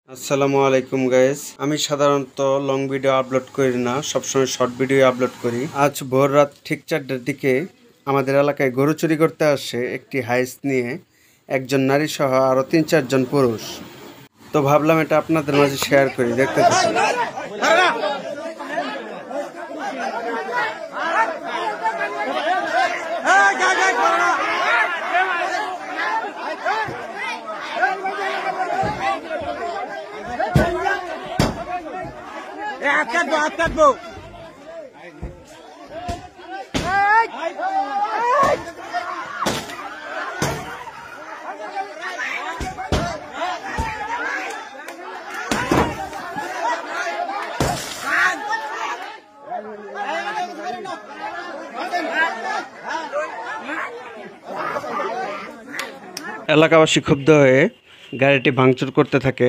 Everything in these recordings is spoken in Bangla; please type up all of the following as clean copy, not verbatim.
আসসালামু আলাইকুম গাইস। আমি সাধারণত লং ভিডিও আপলোড করি না, সবসময় শর্ট ভিডিও আপলোড করি। আজ ভোর রাত ঠিক 4টার দিকে আমাদের এলাকায় গরু চুরি করতে আসে একটি হাইস নিয়ে একজন নারী সহ আরও 3-4 জন পুরুষ। তো ভাবলাম এটা আপনাদের মাঝে শেয়ার করি, দেখতে থাকুন। এলাকাবাসী ক্ষুব্ধ হয়ে গাড়িটি ভাঙচুর করতে থাকে।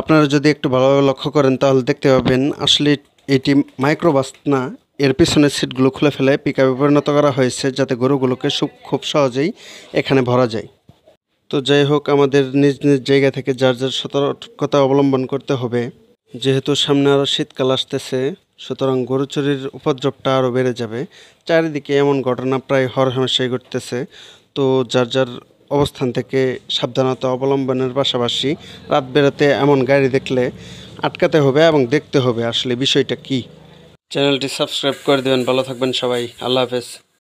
আপনারা যদি একটু ভালোভাবে লক্ষ্য করেন তাহলে দেখতে পাবেন আসলে এটি মাইক্রোবাস না, এর পিছনের সিটগুলো খুলে ফেলে পিকআপে পরিণত করা হয়েছে যাতে গরুগুলোকে খুব সহজেই এখানে ভরা যায়। তো যাই হোক, আমাদের নিজ নিজ জায়গা থেকে যার যার সতর্কতা অবলম্বন করতে হবে। যেহেতু সামনে আরও শীতকাল আসতেছে, সুতরাং গরু চুরির উপদ্রবটা আরও বেড়ে যাবে। চারিদিকে এমন ঘটনা প্রায় হরহামেশাই ঘটতেছে। তো যার যার অবস্থান থেকে সাবধানতা অবলম্বনের পাশাপাশি রাত বেরাতে এমন গাড়ি দেখলে আটকাতে হবে এবং দেখতে হবে আসলে বিষয়টা কী। চ্যানেলটি সাবস্ক্রাইব করে দেবেন। ভালো থাকবেন সবাই। আল্লাহ হাফেজ।